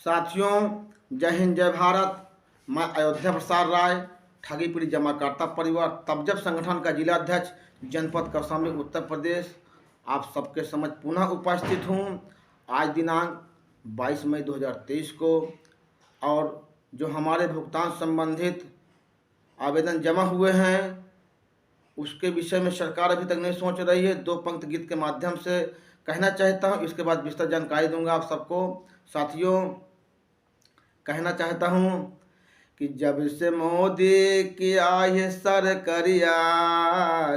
साथियों, जय हिंद जय भारत। मैं अयोध्या प्रसाद राय, ठगी पीड़ित जमाकर्ता परिवार तबजब संगठन का जिला अध्यक्ष, जनपद कौशाम्बी, उत्तर प्रदेश, आप सबके समझ पुनः उपस्थित हूँ। आज दिनांक 22 मई 2023 को, और जो हमारे भुगतान संबंधित आवेदन जमा हुए हैं उसके विषय में सरकार अभी तक नहीं सोच रही है। दो पंक्ति गीत के माध्यम से कहना चाहता हूँ, इसके बाद विस्तृत जानकारी दूंगा आप सबको। साथियों, कहना चाहता हूँ कि जब से मोदी की आई है सरकरिया,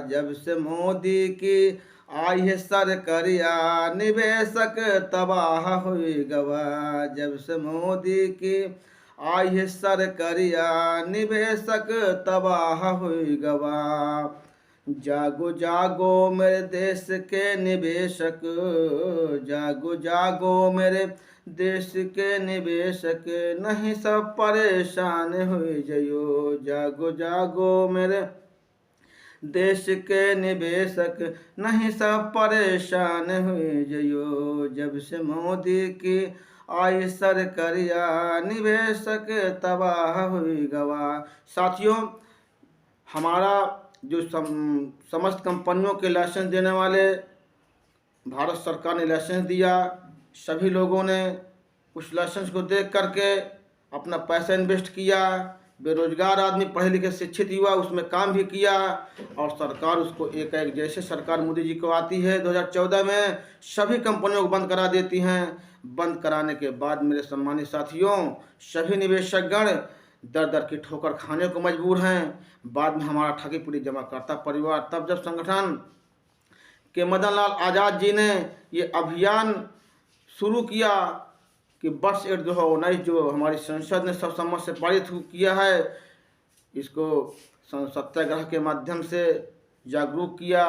जब से मोदी की आई है सरकरिया, निवेशक तबाह हुई गवा। जब से मोदी की आई है सरकरिया, निवेशक तबाह हुई गवा। जागो जागो मेरे देश के निवेशक, जागो जागो मेरे देश के निवेशक, नहीं सब परेशान हुई जयो। जागो जागो मेरे देश के निवेशक, नहीं सब परेशान हुई जयो। जब से मोदी की आई सरकरिया, निवेशक तबाह हुई गवा। साथियों, हमारा जो समस्त कंपनियों के लाइसेंस देने वाले भारत सरकार ने लाइसेंस दिया, सभी लोगों ने उस लाइसेंस को देख करके अपना पैसा इन्वेस्ट किया। बेरोजगार आदमी, पढ़े लिखे शिक्षित युवा उसमें काम भी किया, और सरकार उसको एक एक, जैसे सरकार मोदी जी को आती है 2014 में, सभी कंपनियों को बंद करा देती हैं। बंद कराने के बाद मेरे सम्मानित साथियों, सभी निवेशकगण दर दर की ठोकर खाने को मजबूर हैं। बाद में हमारा ठगी पीड़ित जमाकर्ता परिवार तबजब संगठन के मदन लाल आज़ाद जी ने ये अभियान शुरू किया कि वर्ष 2019 जो हमारी संसद ने सर्वसम्मत से पारित किया है, इसको सत्याग्रह के माध्यम से जागरूक किया।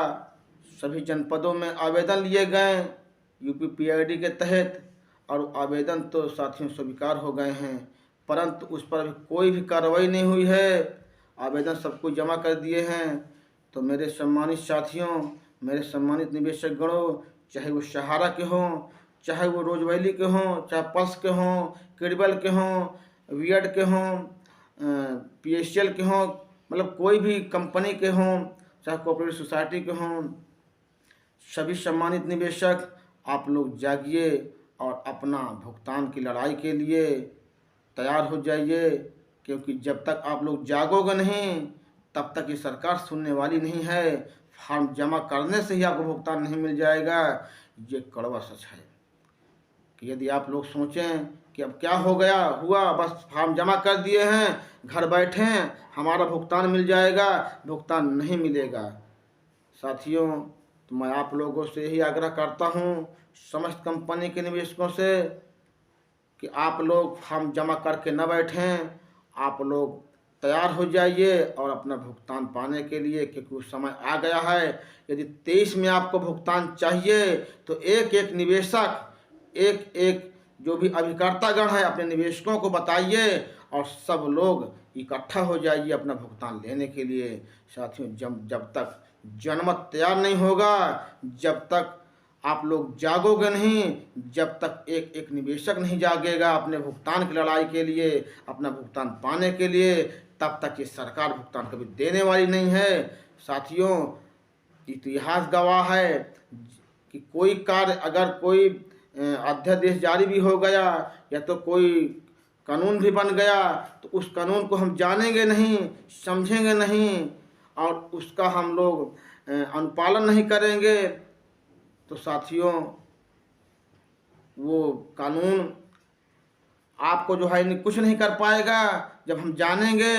सभी जनपदों में आवेदन लिए गए यूपीपीआईडी के तहत, और आवेदन तो साथियों स्वीकार हो गए हैं, परंतु उस पर अभी कोई भी कार्रवाई नहीं हुई है। आवेदन सबको जमा कर दिए हैं। तो मेरे सम्मानित साथियों, मेरे सम्मानित निवेशक गणों, चाहे वो सहारा के हों, चाहे वो रोजवैली के हों, चाहे पल्स के हों, क्रेडिबल के हों, वियड के हों, पीएसएल के हों, मतलब कोई भी कंपनी के हों, चाहे कोऑपरेटिव सोसाइटी के हों, सभी सम्मानित निवेशक आप लोग जागिए और अपना भुगतान की लड़ाई के लिए तैयार हो जाइए, क्योंकि जब तक आप लोग जागोगे नहीं तब तक ये सरकार सुनने वाली नहीं है। फॉर्म जमा करने से ही आपको भुगतान नहीं मिल जाएगा। ये कड़वा सच है कि यदि आप लोग सोचें कि अब क्या हो गया हुआ, बस फॉर्म जमा कर दिए हैं, घर बैठे हैं, हमारा भुगतान मिल जाएगा, भुगतान नहीं मिलेगा। साथियों, तो मैं आप लोगों से यही आग्रह करता हूँ, समस्त कंपनी के निवेशकों से, कि आप लोग फॉर्म जमा करके न बैठें, आप लोग तैयार हो जाइए और अपना भुगतान पाने के लिए, क्योंकि उस समय आ गया है। यदि 23 में आपको भुगतान चाहिए तो एक एक निवेशक, एक एक जो भी अभिकर्तागण है, अपने निवेशकों को बताइए और सब लोग इकट्ठा हो जाइए अपना भुगतान लेने के लिए। साथियों, जब तक जनमत तैयार नहीं होगा, जब तक आप लोग जागोगे नहीं, जब तक एक एक निवेशक नहीं जागेगा अपने भुगतान की लड़ाई के लिए, अपना भुगतान पाने के लिए, तब तक ये सरकार भुगतान कभी देने वाली नहीं है। साथियों, इतिहास गवाह है कि कोई कार्य, अगर कोई अध्यादेश जारी भी हो गया या तो कोई कानून भी बन गया, तो उस कानून को हम जानेंगे नहीं, समझेंगे नहीं, और उसका हम लोग अनुपालन नहीं करेंगे, तो साथियों वो कानून आपको जो है कुछ नहीं कर पाएगा। जब हम जानेंगे,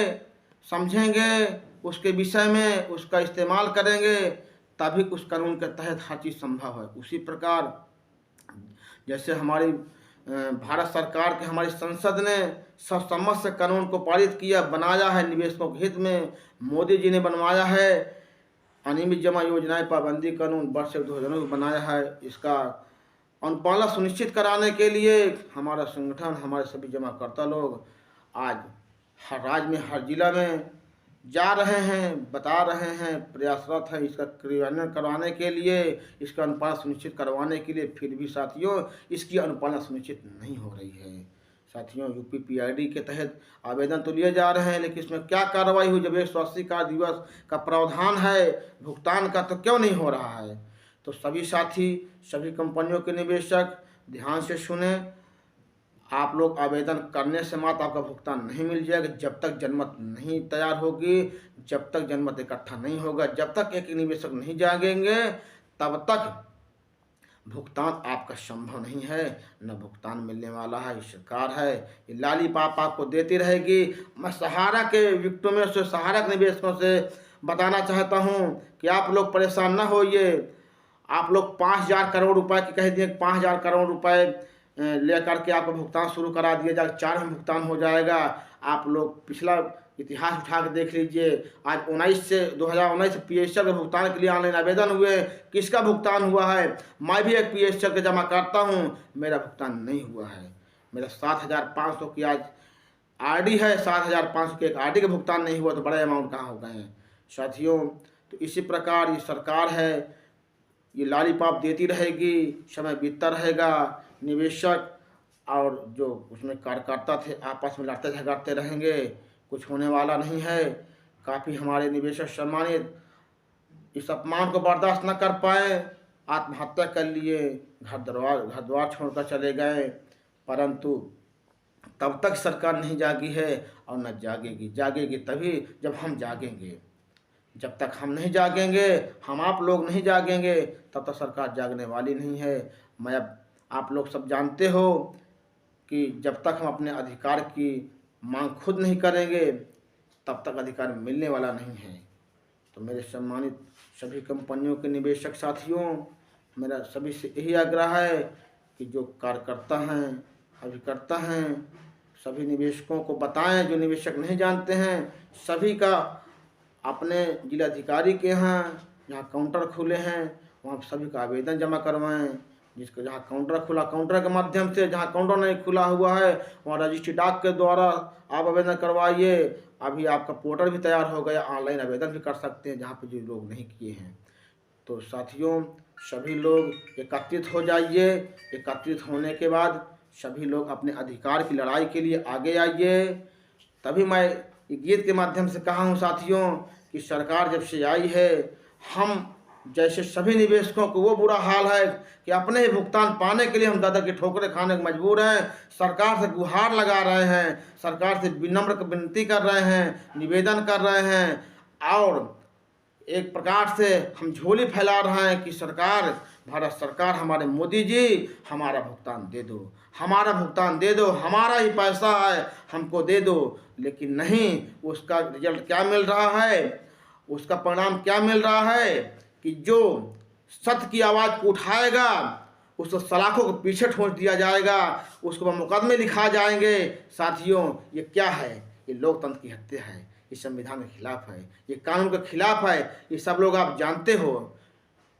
समझेंगे उसके विषय में, उसका इस्तेमाल करेंगे, तभी उस कानून के तहत हर चीज़ संभव है। उसी प्रकार जैसे हमारी भारत सरकार के, हमारी संसद ने सर्वसम्मत से कानून को पारित किया, बनाया है निवेशकों के हित में, मोदी जी ने बनवाया है अनियमित जमा योजनाएं पाबंदी कानून वर्ष 2009 बनाया है। इसका अनुपालन सुनिश्चित कराने के लिए हमारा संगठन, हमारे सभी जमाकर्ता लोग आज हर राज्य में, हर जिला में जा रहे हैं, बता रहे हैं, प्रयासरत है इसका क्रियान्वयन करवाने के लिए, इसका अनुपालन सुनिश्चित करवाने के लिए। फिर भी साथियों, इसकी अनुपालन सुनिश्चित नहीं हो रही है। साथियों, यूपीपीआईडी के तहत आवेदन तो लिए जा रहे हैं, लेकिन इसमें क्या कार्रवाई हुई? जब 180 का दिवस का प्रावधान है भुगतान का, तो क्यों नहीं हो रहा है? तो सभी साथी, सभी कंपनियों के निवेशक ध्यान से सुने। आप लोग आवेदन करने से मात्र आपका भुगतान नहीं मिल जाएगा। जब तक जनमत नहीं तैयार होगी, जब तक जनमत इकट्ठा नहीं होगा, जब तक एक निवेशक नहीं जागेंगे, तब तक भुगतान आपका संभव नहीं है। न भुगतान मिलने वाला है। ये सरकार है, ये लालीपाप आपको देती रहेगी। मैं सहारा के विक्टिमों से, सहारा के निवेशकों से बताना चाहता हूँ कि आप लोग परेशान न होइए। आप लोग 5,000 करोड़ रुपए की कह दिए, 5,000 करोड़ रुपए लेकर के आपको भुगतान शुरू करा दिया जाएगा, 4 में भुगतान हो जाएगा। आप लोग पिछला इतिहास उठा के देख लीजिए। आज 2019 से पीएसएल के भुगतान के लिए ऑनलाइन आवेदन हुए, किसका भुगतान हुआ है? मैं भी एक पीएसएल के जमा करता हूँ, मेरा भुगतान नहीं हुआ है। मेरा 7,500 की आज आरडी है, 7,500 के एक आरडी का भुगतान नहीं हुआ, तो बड़े अमाउंट कहाँ हो गए हैं साथियों? तो इसी प्रकार ये सरकार है, ये लॉलीपॉप देती रहेगी, समय बीतता रहेगा। निवेशक और जो उसमें कार्यकर्ता थे आपस में लड़ते झगड़ते रहेंगे, कुछ होने वाला नहीं है। काफ़ी हमारे निवेशक सम्मानित इस अपमान को बर्दाश्त न कर पाए, आत्महत्या कर लिए, घर द्वार छोड़कर चले गए। परंतु तब तक सरकार नहीं जागी है और न जागेगी। जागेगी तभी जब हम जागेंगे। जब तक हम नहीं जागेंगे, हम आप लोग नहीं जागेंगे, तब तक सरकार जागने वाली नहीं है। मैं अब आप लोग सब जानते हो कि जब तक हम अपने अधिकार की मांग खुद नहीं करेंगे, तब तक अधिकार मिलने वाला नहीं है। तो मेरे सम्मानित सभी कंपनियों के निवेशक साथियों, मेरा सभी से यही आग्रह है कि जो कार्यकर्ता हैं, अभिकर्ता हैं, सभी निवेशकों को बताएं। जो निवेशक नहीं जानते हैं, सभी का अपने जिलाधिकारी के यहाँ जहाँ काउंटर खुले हैं, वहाँ सभी का आवेदन जमा करवाएं। जिसको जहाँ काउंटर खुला, काउंटर के माध्यम से, जहाँ काउंटर नहीं खुला हुआ है, वहाँ रजिस्ट्री डाक के द्वारा आप आवेदन करवाइए। अभी आपका पोर्टल भी तैयार हो गया, ऑनलाइन आवेदन भी कर सकते हैं, जहाँ पे जो लोग नहीं किए हैं। तो साथियों, सभी लोग एकत्रित हो जाइए। एकत्रित होने के बाद सभी लोग अपने अधिकार की लड़ाई के लिए आगे आइए। तभी मैं गीत के माध्यम से कहा हूँ साथियों कि सरकार जब से आई है, हम जैसे सभी निवेशकों को वो बुरा हाल है कि अपने ही भुगतान पाने के लिए हम दादा की ठोकरें खाने को मजबूर हैं। सरकार से गुहार लगा रहे हैं, सरकार से विनम्र विनती कर रहे हैं, निवेदन कर रहे हैं, और एक प्रकार से हम झोली फैला रहे हैं कि सरकार, भारत सरकार, हमारे मोदी जी, हमारा भुगतान दे दो, हमारा भुगतान दे दो, हमारा ही पैसा है, हमको दे दो। लेकिन नहीं, उसका रिजल्ट क्या मिल रहा है? उसका परिणाम क्या मिल रहा है कि जो सत्य की आवाज़ को उठाएगा, उसको सलाखों को पीछे ठोंस दिया जाएगा, उसको मुकदमे लिखा जाएंगे। साथियों, ये क्या है? ये लोकतंत्र की हत्या है, ये संविधान के खिलाफ है, ये कानून के खिलाफ है। ये सब लोग आप जानते हो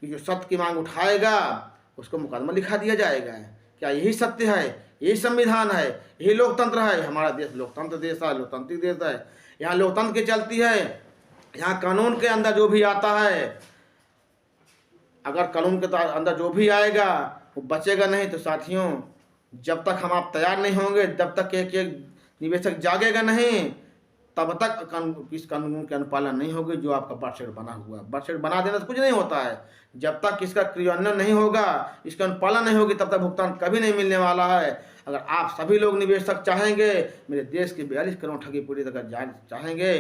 कि जो सत्य की मांग उठाएगा, उसको मुकदमा लिखा दिया जाएगा। क्या यही सत्य है? यही संविधान है? यही लोकतंत्र है? हमारा देश लोकतंत्र देश है, लोकतांत्रिक देश है। यहाँ लोकतंत्र की चलती है। यहाँ कानून के अंदर जो भी आता है, अगर कानून के अंदर जो भी आएगा वो बचेगा नहीं। तो साथियों, जब तक हम आप तैयार नहीं होंगे, जब तक एक निवेशक जागेगा नहीं, तब तक इस कानून के अनुपालन नहीं होगी जो आपका बजट बना हुआ है। बजट बना देना से कुछ नहीं होता है। जब तक इसका क्रियान्वयन नहीं होगा, इसका अनुपालन नहीं होगी, तब तक भुगतान कभी नहीं मिलने वाला है। अगर आप सभी लोग निवेशक चाहेंगे, मेरे देश के 42 करोड़ ठगी पीड़ित अगर जान चाहेंगे,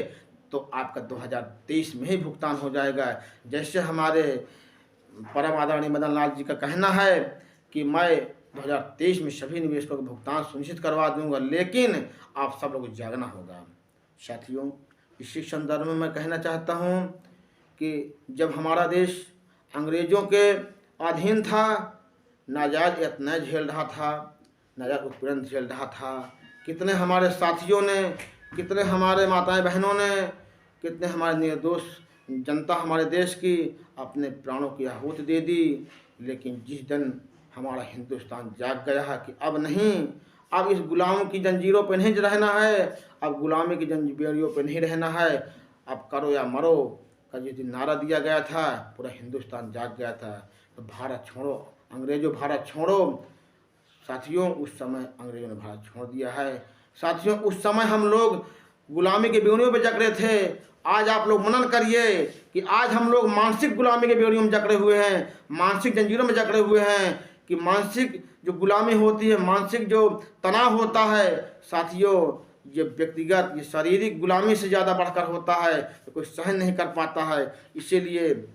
तो आपका 2023 में ही भुगतान हो जाएगा। जैसे हमारे परम आदरणीय मदन लाल जी का कहना है कि मैं 2023 में सभी निवेशकों का भुगतान सुनिश्चित करवा दूंगा, लेकिन आप सब लोग जागना होगा। साथियों, इसी संदर्भ में मैं कहना चाहता हूं कि जब हमारा देश अंग्रेज़ों के अधीन था, नाजायज यातनाएं झेल रहा था, नाजायज उत्पीड़न झेल रहा था, कितने हमारे साथियों ने, कितने हमारे माताएं बहनों ने, कितने हमारे निर्दोष जनता हमारे देश की अपने प्राणों की आहुति दे दी। लेकिन जिस दिन हमारा हिंदुस्तान जाग गया है कि अब नहीं, अब इस गुलाम की जंजीरों पर नहीं रहना है, अब गुलामी की जंजीरों पर नहीं रहना है, अब करो या मरो का जिस दिन नारा दिया गया था, पूरा हिंदुस्तान जाग गया था। तो भारत छोड़ो अंग्रेजों, भारत छोड़ो साथियों, उस समय अंग्रेजों ने भारत छोड़ दिया है। साथियों, उस समय हम लोग गुलामी के बेड़ियों पे जकड़े थे। आज आप लोग मनन करिए कि आज हम लोग मानसिक गुलामी के बेड़ियों में जकड़े हुए हैं, मानसिक जंजीरों में जकड़े हुए हैं कि मानसिक जो गुलामी होती है, मानसिक जो तनाव होता है साथियों, ये व्यक्तिगत, ये शारीरिक गुलामी से ज़्यादा बढ़कर होता है, तो कोई सहन नहीं कर पाता है। इसीलिए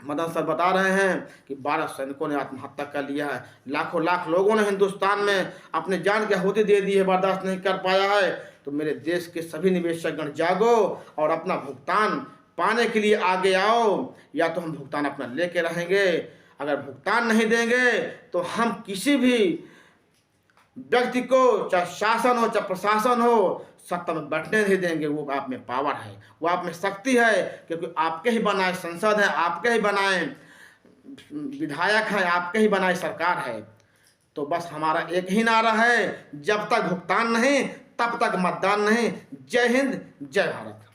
मदन सर बता रहे हैं कि 12 सैनिकों ने आत्महत्या कर लिया है, लाखों लाख लोगों ने हिंदुस्तान में अपने जान की आहुति दे दी है, बर्दाश्त नहीं कर पाया है। तो मेरे देश के सभी निवेशकगण जागो और अपना भुगतान पाने के लिए आगे आओ, या तो हम भुगतान अपना लेके रहेंगे। अगर भुगतान नहीं देंगे तो हम किसी भी व्यक्ति को, चाहे शासन हो चाहे प्रशासन हो, सत्ता में बैठने नहीं देंगे। वो आप में पावर है, वो आप में शक्ति है, क्योंकि आपके ही बनाए संसद है, आपके ही बनाए विधायक हैं, आपके ही बनाए सरकार है। तो बस हमारा एक ही नारा है, जब तक भुगतान नहीं तब तक मतदान नहीं। जय हिंद, जय भारत।